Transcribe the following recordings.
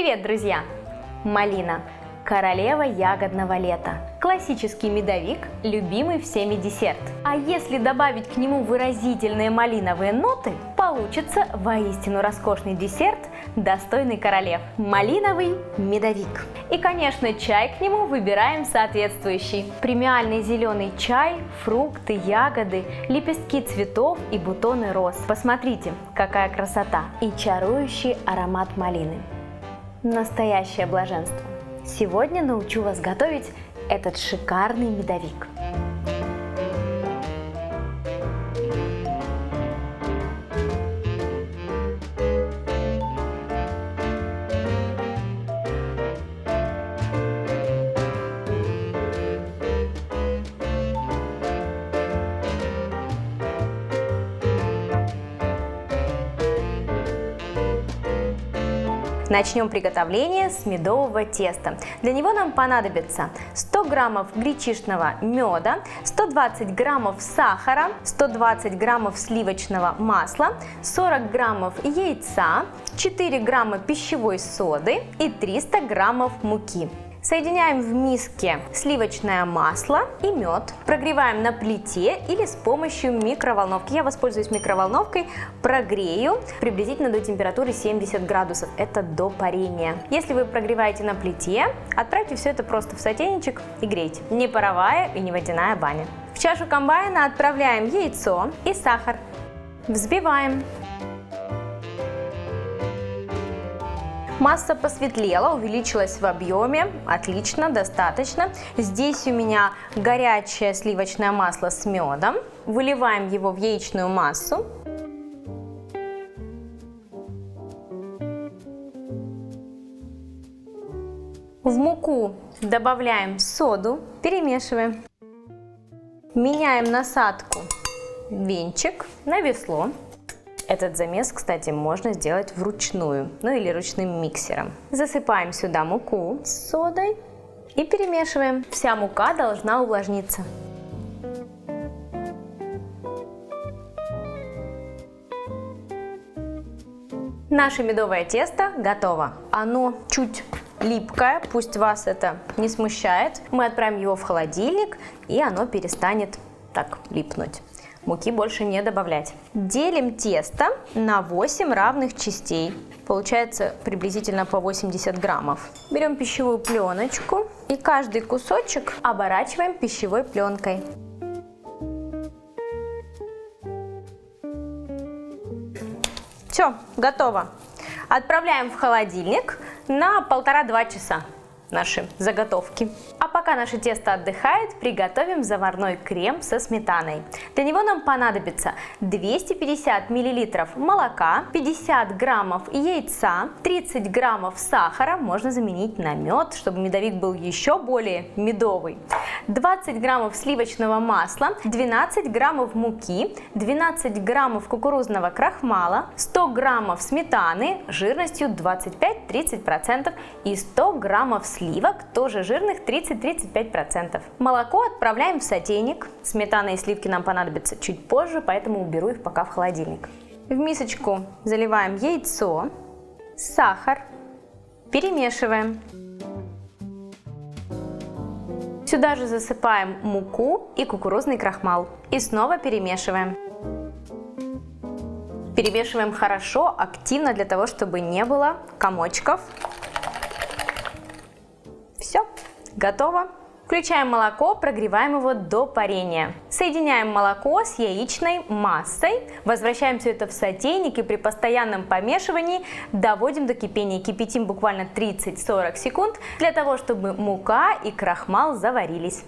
Привет, друзья! Малина – королева ягодного лета. Классический медовик, любимый всеми десерт. А если добавить к нему выразительные малиновые ноты, получится воистину роскошный десерт, достойный королев – малиновый медовик. И, конечно, чай к нему выбираем соответствующий. Премиальный зеленый чай, фрукты, ягоды, лепестки цветов и бутоны роз. Посмотрите, какая красота и чарующий аромат малины. Настоящее блаженство. Сегодня научу вас готовить этот шикарный медовик. Начнем приготовление с медового теста. Для него нам понадобится 100 граммов гречишного меда, 120 граммов сахара, 120 граммов сливочного масла, 40 граммов яйца, 4 грамма пищевой соды и 300 граммов муки. Соединяем в миске сливочное масло и мед. Прогреваем на плите или с помощью микроволновки. Я воспользуюсь микроволновкой, прогрею приблизительно до температуры 70 градусов. Это до парения. Если вы прогреваете на плите, отправьте все это просто в сотейничек и грейте. Не паровая и не водяная баня. В чашу комбайна отправляем яйцо и сахар. Взбиваем. Масса посветлела, увеличилась в объеме. Отлично, достаточно. Здесь у меня горячее сливочное масло с медом. Выливаем его в яичную массу. В муку добавляем соду, перемешиваем. Меняем насадку венчик на весло. Этот замес, кстати, можно сделать вручную, или ручным миксером. Засыпаем сюда муку с содой и перемешиваем. Вся мука должна увлажниться. Наше медовое тесто готово. Оно чуть липкое, пусть вас это не смущает. Мы отправим его в холодильник, и оно перестанет так липнуть. Муки больше не добавлять. Делим тесто на 8 равных частей. Получается приблизительно по 80 граммов. Берем пищевую пленочку и каждый кусочек оборачиваем пищевой пленкой. Все, готово. Отправляем в холодильник на 1,5-2 часа наши заготовки. А пока наше тесто отдыхает, приготовим заварной крем со сметаной. Для него нам понадобится 250 мл молока, 50 граммов яйца, 30 граммов сахара, можно заменить на мед, чтобы медовик был еще более медовый, 20 граммов сливочного масла, 12 граммов муки, 12 граммов кукурузного крахмала, 100 граммов сметаны жирностью 25-30% и 100 граммов сливок, тоже жирных 30-35%. Молоко отправляем в сотейник. Сметана и сливки нам понадобятся чуть позже, поэтому уберу их пока в холодильник. В мисочку заливаем яйцо, сахар, перемешиваем. Сюда же засыпаем муку и кукурузный крахмал и снова перемешиваем. Перемешиваем хорошо, активно, для того, чтобы не было комочков. Все, готово. Включаем молоко, прогреваем его до парения. Соединяем молоко с яичной массой, возвращаем все это в сотейник и при постоянном помешивании доводим до кипения. Кипятим буквально 30-40 секунд для того, чтобы мука и крахмал заварились.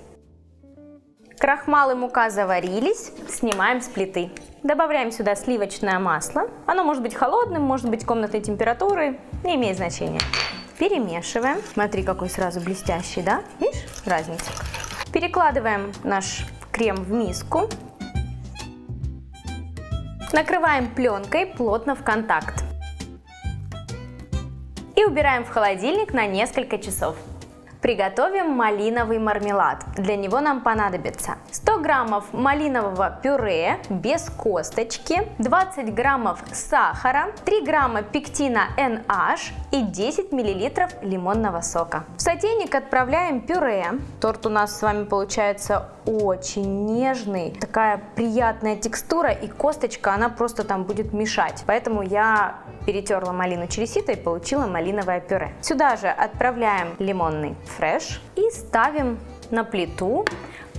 Крахмал и мука заварились, снимаем с плиты. Добавляем сюда сливочное масло. Оно может быть холодным, может быть комнатной температуры, не имеет значения. Перемешиваем. Смотри, какой сразу блестящий, да? Видишь разницу? Перекладываем наш крем в миску. Накрываем пленкой плотно в контакт. И убираем в холодильник на несколько часов. Приготовим малиновый мармелад. Для него нам понадобится 100 граммов малинового пюре без косточки, 20 граммов сахара, 3 грамма пектина NH и 10 миллилитров лимонного сока. В сотейник отправляем пюре. Торт у нас с вами получается очень нежный, такая приятная текстура, и косточка, она просто там будет мешать. Поэтому я перетерла малину через сито и получила малиновое пюре. Сюда же отправляем лимонный фреш и ставим на плиту,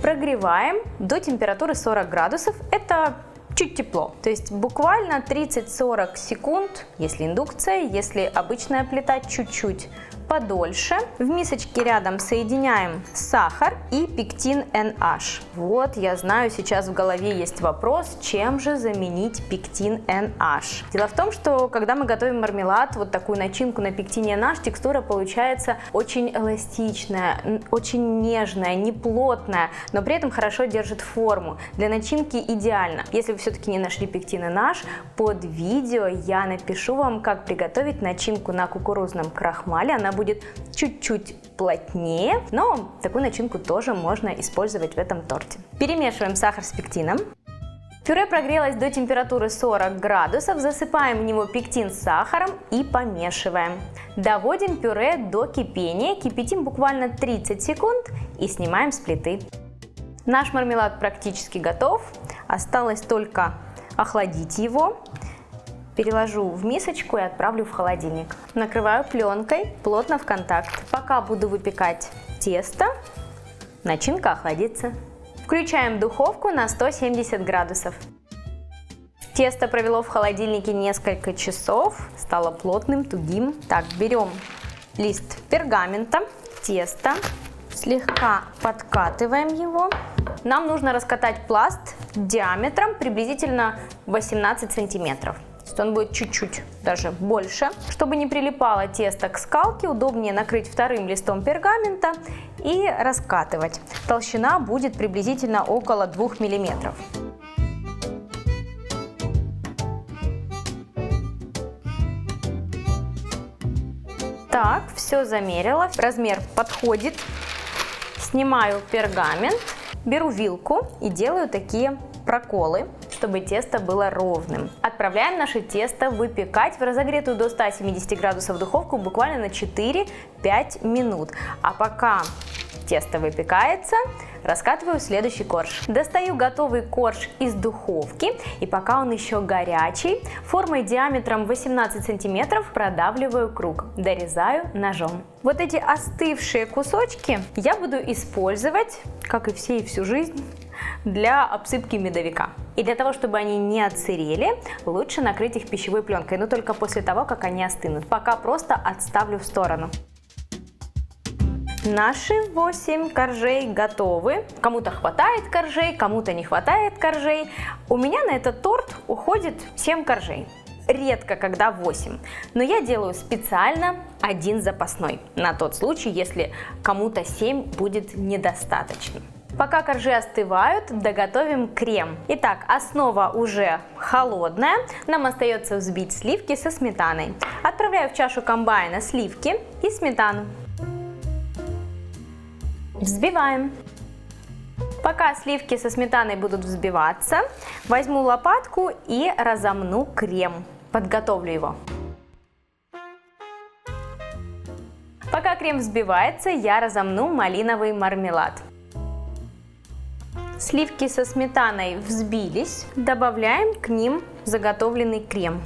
прогреваем до температуры 40 градусов. Это чуть тепло, то есть буквально 30-40 секунд, если индукция, если обычная плита, чуть-чуть подольше. В мисочке рядом соединяем сахар и пектин NH. Вот, я знаю, сейчас в голове есть вопрос, чем же заменить пектин NH. Дело в том, что когда мы готовим мармелад, вот такую начинку на пектине NH, текстура получается очень эластичная, очень нежная, неплотная, но при этом хорошо держит форму. Для начинки идеально. Если вы все-таки не нашли пектин NH, под видео я напишу вам, как приготовить начинку на кукурузном крахмале. Она будет чуть-чуть плотнее, но такую начинку тоже можно использовать в этом торте. Перемешиваем сахар с пектином. Пюре прогрелось до температуры 40 градусов, засыпаем в него пектин с сахаром и помешиваем. Доводим пюре до кипения, кипятим буквально 30 секунд и снимаем с плиты. Наш мармелад практически готов, осталось только охладить его. Переложу в мисочку и отправлю в холодильник. Накрываю пленкой плотно в контакт. Пока буду выпекать тесто, начинка охладится. Включаем духовку на 170 градусов. Тесто провело в холодильнике несколько часов, стало плотным, тугим. Так, берем лист пергамента, тесто, слегка подкатываем его. Нам нужно раскатать пласт диаметром приблизительно 18 сантиметров. Он будет чуть-чуть даже больше. Чтобы не прилипало тесто к скалке, удобнее накрыть вторым листом пергамента и раскатывать. Толщина будет приблизительно около 2 мм. Так, все замерила. Размер подходит. Снимаю пергамент, беру вилку и делаю такие проколы, чтобы тесто было ровным. Отправляем наше тесто выпекать в разогретую до 170 градусов духовку буквально на 4-5 минут. А пока тесто выпекается, раскатываю следующий корж. Достаю готовый корж из духовки, и пока он еще горячий, формой диаметром 18 сантиметров продавливаю круг, дорезаю ножом. Вот эти остывшие кусочки я буду использовать, как и все и всю жизнь, для обсыпки медовика. И для того, чтобы они не отсырели, лучше накрыть их пищевой пленкой, но только после того, как они остынут. Пока просто отставлю в сторону. Наши 8 коржей готовы. Кому-то хватает коржей, кому-то не хватает коржей. У меня на этот торт уходит 7 коржей. Редко, когда 8. Но я делаю специально один запасной. На тот случай, если кому-то 7 будет недостаточно. Пока коржи остывают, доготовим крем. Итак, основа уже холодная. Нам остается взбить сливки со сметаной. Отправляю в чашу комбайна сливки и сметану. Взбиваем. Пока сливки со сметаной будут взбиваться, возьму лопатку и разомну крем. Подготовлю его. Пока крем взбивается, я разомну малиновый мармелад. Сливки со сметаной взбились, добавляем к ним заготовленный крем.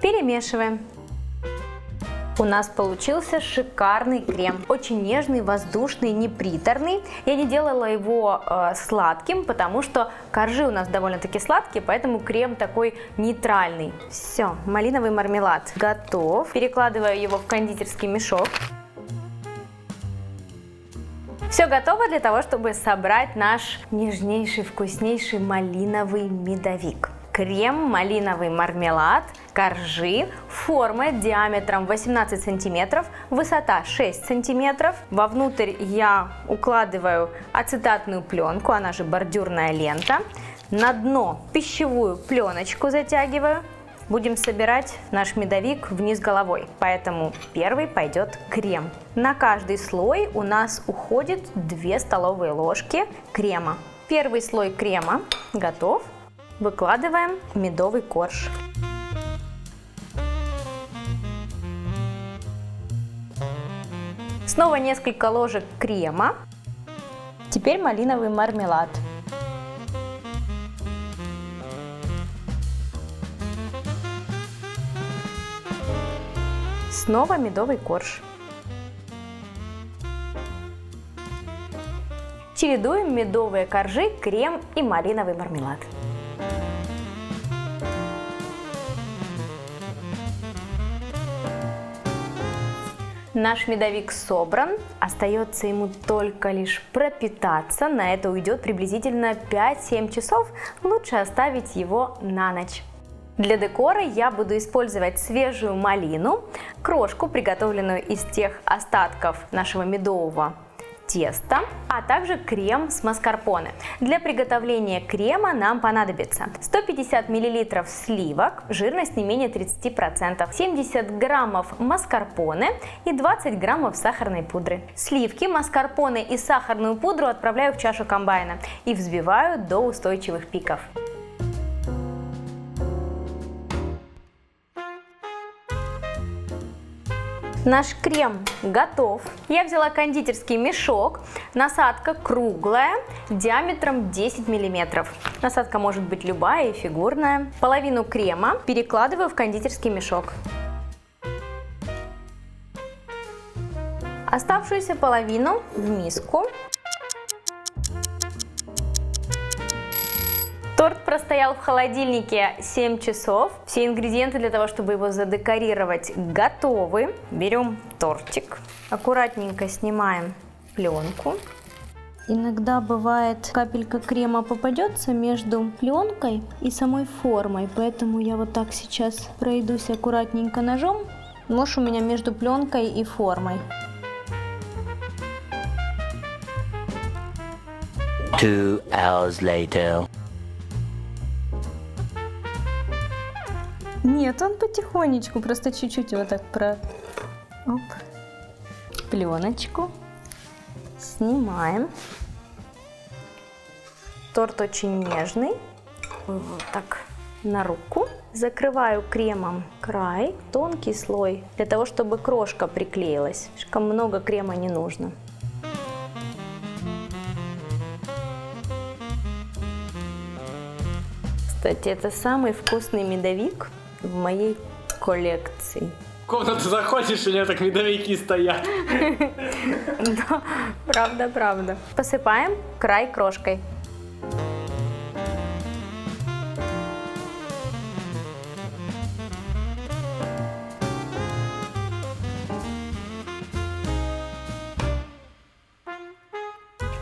Перемешиваем. У нас получился шикарный крем, очень нежный, воздушный, неприторный. Я не делала его сладким, потому что коржи у нас довольно-таки сладкие, поэтому крем такой нейтральный. Все, малиновый мармелад готов. Перекладываю его в кондитерский мешок. Все готово для того, чтобы собрать наш нежнейший, вкуснейший малиновый медовик. Крем, малиновый мармелад, коржи, форма диаметром 18 см, высота 6 см. Вовнутрь я укладываю ацетатную пленку, она же бордюрная лента. На дно пищевую пленочку затягиваю. Будем собирать наш медовик вниз головой, поэтому первый пойдет крем. На каждый слой у нас уходит 2 столовые ложки крема. Первый слой крема готов. Выкладываем медовый корж. Снова несколько ложек крема. Теперь малиновый мармелад. Снова медовый корж. Чередуем медовые коржи, крем и малиновый мармелад. Наш медовик собран, остается ему только лишь пропитаться. На это уйдет приблизительно 5-7 часов, лучше оставить его на ночь. Для декора я буду использовать свежую малину, крошку, приготовленную из тех остатков нашего медового теста, а также крем с маскарпоне. Для приготовления крема нам понадобится 150 мл сливок, жирность не менее 30%, 70 граммов маскарпоне и 20 граммов сахарной пудры. Сливки, маскарпоне и сахарную пудру отправляю в чашу комбайна и взбиваю до устойчивых пиков. Наш крем готов. Я взяла кондитерский мешок. Насадка круглая, диаметром 10 мм. Насадка может быть любая и фигурная. Половину крема перекладываю в кондитерский мешок. Оставшуюся половину в миску. Торт простоял в холодильнике 7 часов. Все ингредиенты для того, чтобы его задекорировать, готовы. Берем тортик, аккуратненько снимаем пленку. Иногда бывает, капелька крема попадется между пленкой и самой формой, поэтому я вот так сейчас пройдусь аккуратненько ножом. Нож у меня между пленкой и формой. 2 hours later. Нет, он потихонечку, просто чуть-чуть вот так Оп. Пленочку снимаем. Торт очень нежный. Вот так на руку. Закрываю кремом край, тонкий слой, для того, чтобы крошка приклеилась. Слишком много крема не нужно. Кстати, это самый вкусный медовик в моей коллекции. В комнату заходишь, у нее так медовики стоят. Да, правда. Посыпаем край крошкой.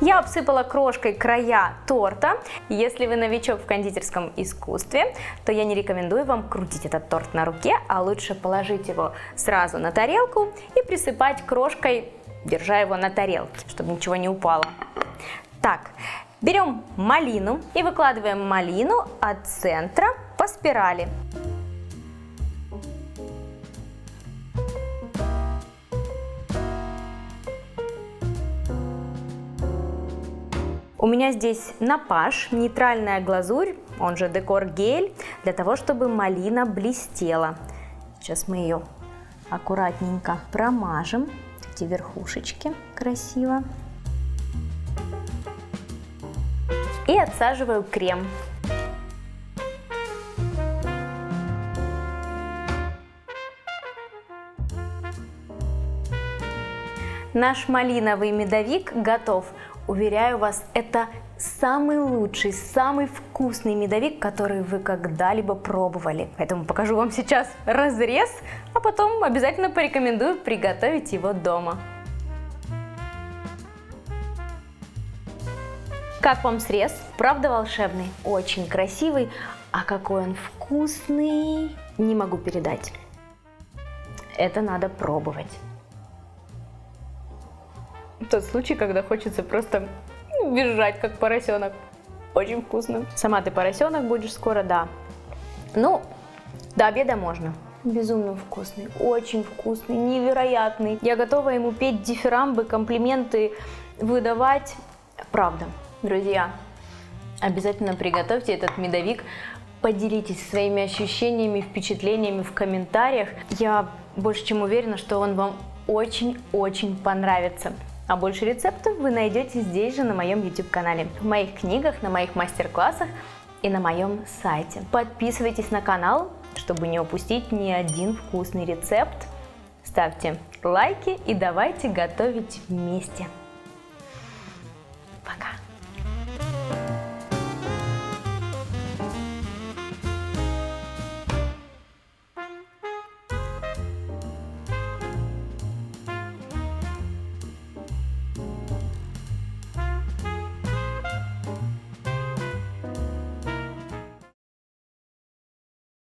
Я обсыпала крошкой края торта. Если вы новичок в кондитерском искусстве, то я не рекомендую вам крутить этот торт на руке, а лучше положить его сразу на тарелку и присыпать крошкой, держа его на тарелке, чтобы ничего не упало. Так, берем малину и выкладываем малину от центра по спирали. У меня здесь напаш, нейтральная глазурь, он же декор гель, для того, чтобы малина блестела. Сейчас мы ее аккуратненько промажем, эти верхушечки красиво. И отсаживаю крем. Наш малиновый медовик готов. Уверяю вас, это самый лучший, самый вкусный медовик, который вы когда-либо пробовали. Поэтому покажу вам сейчас разрез, а потом обязательно порекомендую приготовить его дома. Как вам срез? Правда волшебный? Очень красивый. А какой он вкусный! Не могу передать. Это надо пробовать. Тот случай, когда хочется просто визжать, как поросенок. Очень вкусно. Сама ты поросенок будешь скоро, да. Ну, до обеда можно. Безумно вкусный, очень вкусный, невероятный. Я готова ему петь дифирамбы, комплименты выдавать. Правда, друзья, Обязательно приготовьте этот медовик, поделитесь своими ощущениями, впечатлениями в комментариях. Я больше чем уверена, что он вам очень-очень понравится. А больше рецептов вы найдете здесь же на моем YouTube-канале, в моих книгах, на моих мастер-классах и на моем сайте. Подписывайтесь на канал, чтобы не упустить ни один вкусный рецепт. Ставьте лайки и давайте готовить вместе.